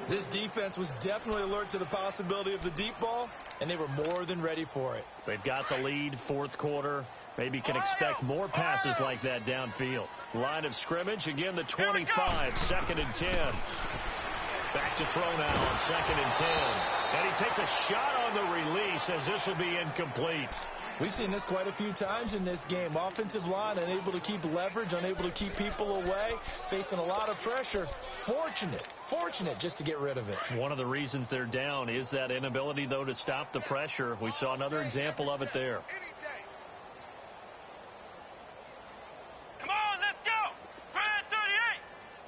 Speaker 2: This defense was definitely alert to the possibility of the deep ball, and they were more than ready for it.
Speaker 1: They've got the lead, 4th quarter. Maybe can expect more passes like that downfield. Line of scrimmage, again the 25, 2nd and 10. Back to throw now on 2nd and 10. And he takes a shot on the release as this will be incomplete.
Speaker 2: We've seen this quite a few times in this game. Offensive line unable to keep leverage, unable to keep people away, facing a lot of pressure. Fortunate just to get rid of it.
Speaker 1: One of the reasons they're down is that inability, though, to stop the pressure. We saw another example of it there.
Speaker 3: Come on, let's go. Grand 38.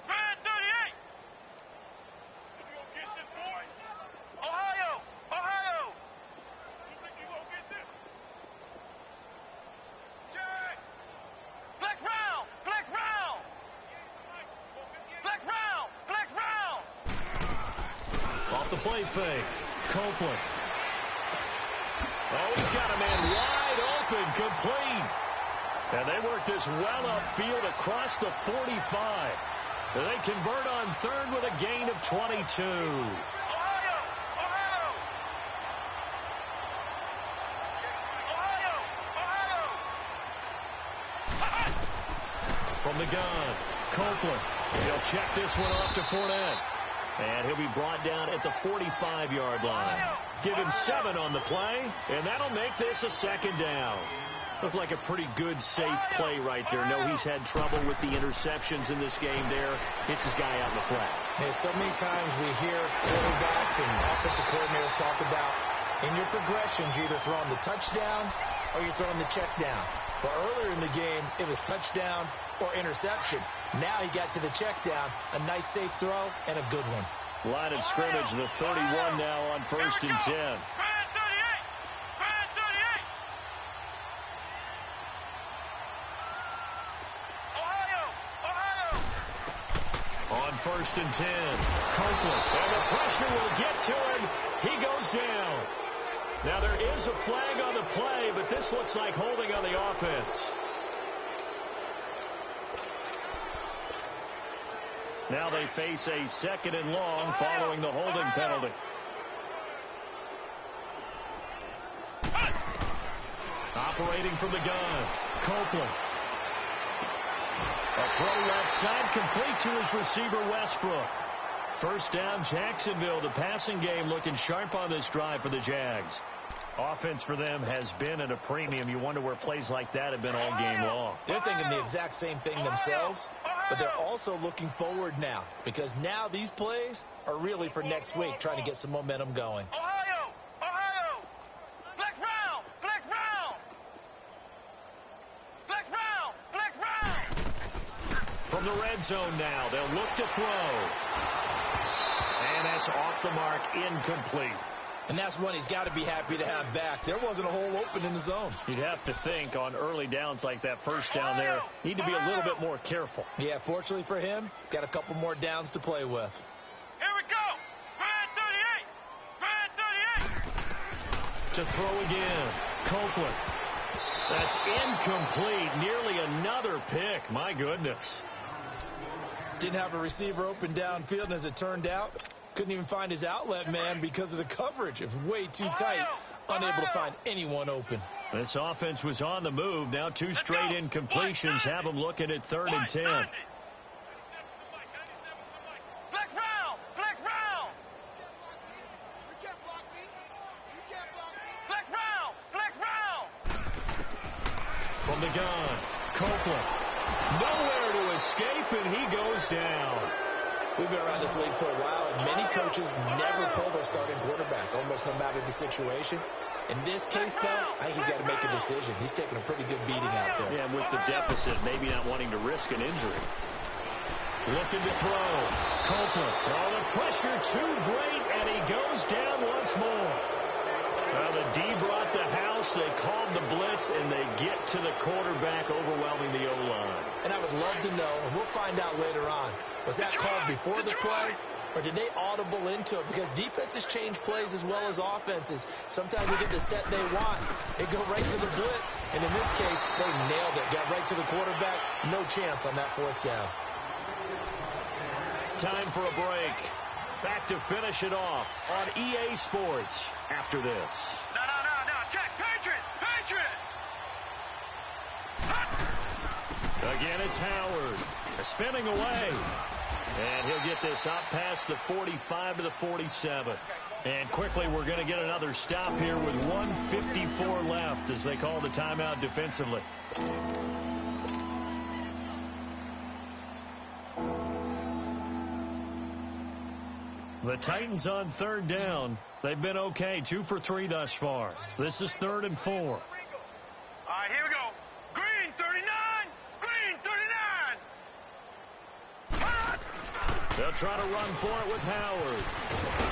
Speaker 3: Grand 38. You gonna get this, boy? Ohio. You think you gonna get this? Jag. Flex round. Flex round. Flex round. Flex round.
Speaker 1: Off the play fake. Copeland. Oh, he's got a man wide open, complete. And they work this well upfield across the 45. They convert on 3rd with a gain of 22.
Speaker 3: Ohio.
Speaker 1: gun, Copeland. He'll check this one off to Fournette. And he'll be brought down at the 45-yard line. Give him 7 on the play, and that'll make this a second down. Looked like a pretty good, safe play right there. No, he's had trouble with the interceptions in this game there. Hits his guy out in the flat.
Speaker 2: Yeah, so many times we hear quarterbacks and offensive coordinators talk about in your progressions, you're either throwing the touchdown or you're throwing the check down. But earlier in the game, it was touchdown or interception. Now he got to the check down, a nice safe throw, and a good one.
Speaker 1: Line of scrimmage, the 31 now on 1st and 10. On 1st and 10, Copeland, and the pressure will get to him. He goes down. Now there is a flag on the play, but this looks like holding on the offense. Now they face a 2nd and long following the holding penalty. Operating from the gun, Copeland. A throw left side, complete to his receiver, Westbrook. First down, Jacksonville. The passing game looking sharp on this drive for the Jags. Offense for them has been at a premium. You wonder where plays like that have been all game long.
Speaker 2: They're thinking the exact same thing themselves, but they're also looking forward now because now these plays are really for next week, trying to get some momentum going.
Speaker 3: Ohio! Flex round! Flex round! Flex round! Flex round!
Speaker 1: From the red zone now, they'll look to throw. And that's off the mark, incomplete.
Speaker 2: And that's one he's got to be happy to have back. There wasn't a hole open in the zone.
Speaker 1: You'd have to think on early downs like that first down there, need to be a little bit more careful.
Speaker 2: Yeah, fortunately for him, got a couple more downs to play with.
Speaker 3: Here we go! Grand 38!
Speaker 1: To throw again, Copeland. That's incomplete. Nearly another pick. My goodness.
Speaker 2: Didn't have a receiver open downfield, and as it turned out, couldn't even find his outlet man because of the coverage. It was way too tight, unable to find anyone open.
Speaker 1: This offense was on the move. Now 2 straight incompletions have them looking at 3rd and 10.
Speaker 3: Flex round! Flex round! Flex round! Flex round!
Speaker 1: From the gun, Copeland. Nowhere to escape, and he goes down.
Speaker 2: We've been around this league for a while, and many coaches never pull their starting quarterback, almost no matter the situation. In this case, though, I think he's got to make a decision. He's taking a pretty good beating out there.
Speaker 1: Yeah, with the deficit, maybe not wanting to risk an injury. Looking to throw. Copeland. Oh, the pressure too great, and he goes down once more. Well, the D brought the house. They called the blitz, and they get to the quarterback, overwhelming the O-line.
Speaker 2: And I would love to know, and we'll find out later on, was that called before the play, or did they audible into it? Because defenses change plays as well as offenses. Sometimes they get the set they want. They go right to the blitz, and in this case, they nailed it. Got right to the quarterback. No chance on that 4th down.
Speaker 1: Time for a break. Back to finish it off on EA Sports after this.
Speaker 3: No, check, Patriot!
Speaker 1: Again, it's Howard. Spinning away. And he'll get this up past the 45 to the 47. And quickly, we're going to get another stop here with 1:54 left as they call the timeout defensively. The Titans on 3rd down. They've been okay, 2 for 3 thus far. This is 3rd and 4.
Speaker 3: All right, here we go. Green 39! Green 39!
Speaker 1: They'll try to run for it with Howard.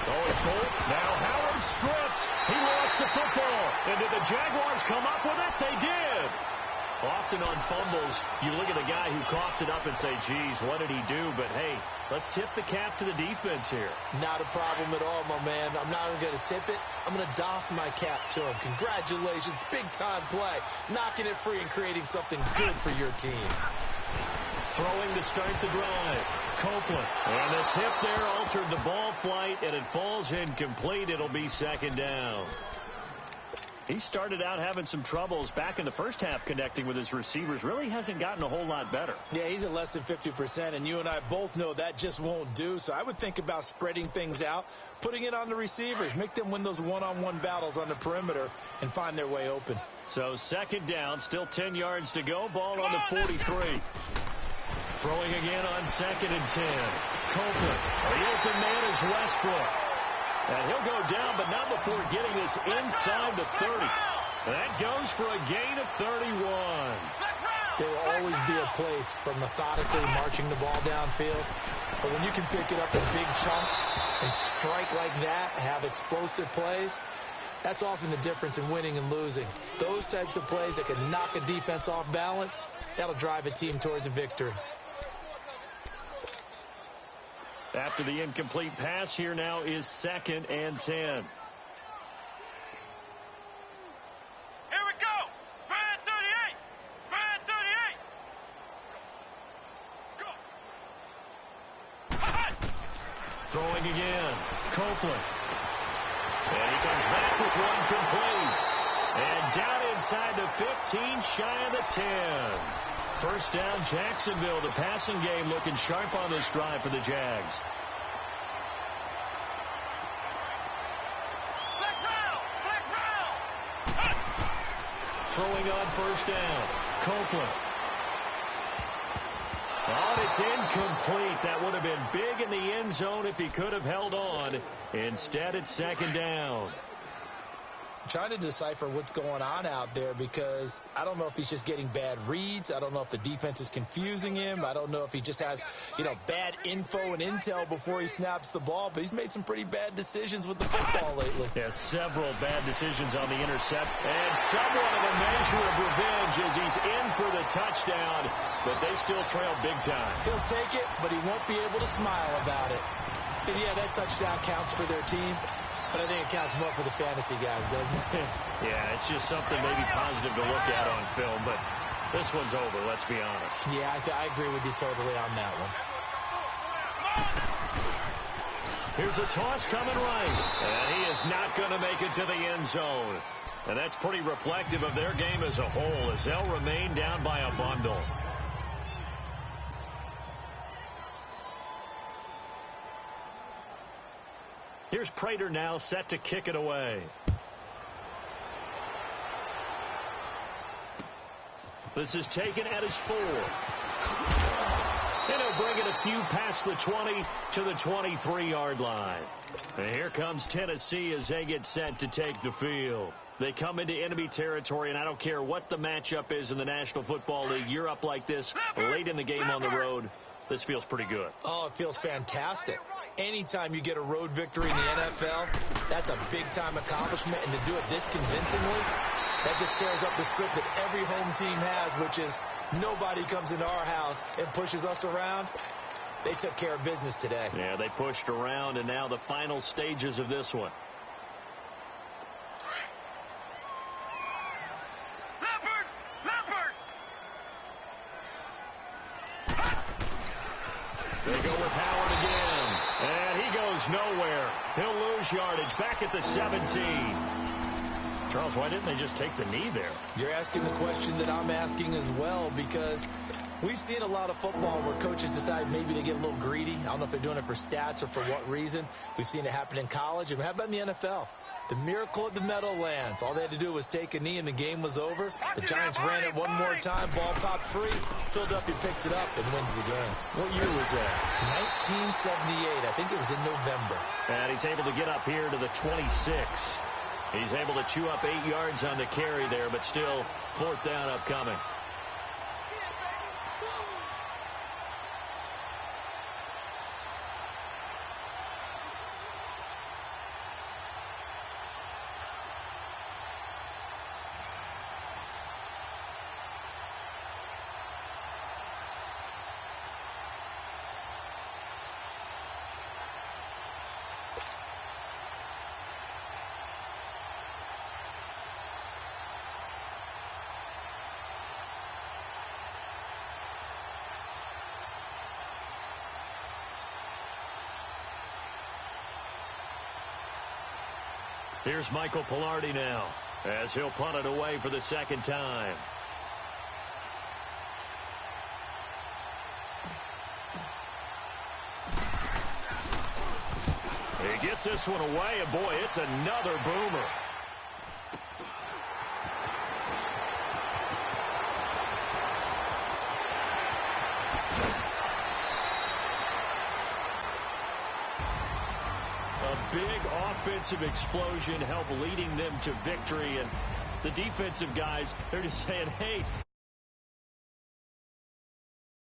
Speaker 1: Going for it. Now Howard stripped. He lost the football. And did the Jaguars come up with it? They did. Often on fumbles, you look at the guy who coughed it up and say, geez, what did he do? But, hey, let's tip the cap to the defense here.
Speaker 2: Not a problem at all, my man. I'm not even going to tip it. I'm going to doff my cap to him. Congratulations. Big-time play. Knocking it free and creating something good for your team.
Speaker 1: Throwing to start the drive. Copeland. And the tip there altered the ball flight, and it falls incomplete. It'll be 2nd down. He started out having some troubles back in the first half connecting with his receivers. Really hasn't gotten a whole lot better.
Speaker 2: Yeah, he's at less than 50%, and you and I both know that just won't do. So I would think about spreading things out, putting it on the receivers, make them win those one-on-one battles on the perimeter and find their way open.
Speaker 1: So second down, still 10 yards to go. Ball on the 43. Throwing again on second and 10. Copeland. The open man is Westbrook. And he'll go down, but not before getting this inside the 30. That goes for a gain of 31.
Speaker 2: There will always be a place for methodically marching the ball downfield. But when you can pick it up in big chunks and strike like that, have explosive plays, that's often the difference in winning and losing. Those types of plays that can knock a defense off balance, that'll drive a team towards a victory.
Speaker 1: After the incomplete pass, here now is second and 10.
Speaker 3: Here we go. Brand 38. Brand 38. Go.
Speaker 1: Throwing again. Copeland. And he comes back with one complete. And down inside the 15, shy of the 10. First down, Jacksonville. The passing game looking sharp on this drive for the Jags. Throwing on first down. Copeland. Oh, it's incomplete. That would have been big in the end zone if he could have held on. Instead, it's second down.
Speaker 2: Trying to decipher what's going on out there because I don't know if he's just getting bad reads. I don't know if the defense is confusing him. I don't know if he just has, bad info and intel before he snaps the ball. But he's made some pretty bad decisions with the football lately.
Speaker 1: Yeah, several bad decisions on the intercept. And somewhat of a measure of revenge as he's in for the touchdown. But they still trail big time.
Speaker 2: He'll take it, but he won't be able to smile about it. And yeah, that touchdown counts for their team. But I think it counts more for the fantasy guys, doesn't it?
Speaker 1: Yeah, it's just something maybe positive to look at on film, but this one's over, let's be honest.
Speaker 2: Yeah, I agree with you totally on that one.
Speaker 1: Here's a toss coming right, and he is not going to make it to the end zone. And that's pretty reflective of their game as a whole, as they'll remain down by a bundle. Here's Prater now set to kick it away. This is taken at his 4. And he'll bring it a few past the 20 to the 23-yard line. And here comes Tennessee as they get set to take the field. They come into enemy territory, and I don't care what the matchup is in the National Football League. You're up like this late in the game on the road. This feels pretty good.
Speaker 2: Oh, it feels fantastic. Anytime you get a road victory in the NFL, that's a big-time accomplishment. And to do it this convincingly, that just tears up the script that every home team has, which is nobody comes into our house and pushes us around. They took care of business today.
Speaker 1: Yeah, they pushed around, and now the final stages of this one. They go with Howard again, and he goes nowhere. He'll lose yardage back at the 17. Charles, why didn't they just take the knee there?
Speaker 2: You're asking the question that I'm asking as well, because we've seen a lot of football where coaches decide maybe to get a little greedy. I don't know if they're doing it for stats or for what reason. We've seen it happen in college. And how about in the NFL? The miracle of the Meadowlands. All they had to do was take a knee and the game was over. The Giants ran it one more time. Ball popped free. Philadelphia picks it up and wins the game.
Speaker 1: What year was that?
Speaker 2: 1978. I think it was in November.
Speaker 1: And he's able to get up here to the 26. He's able to chew up 8 yards on the carry there, but still fourth down upcoming. Here's Michael Pilardi now. as he'll punt it away for the second time. He gets this one away, and boy, it's another boomer. A big offensive explosion helped leading them to victory, and the defensive guys, they're just saying, hey,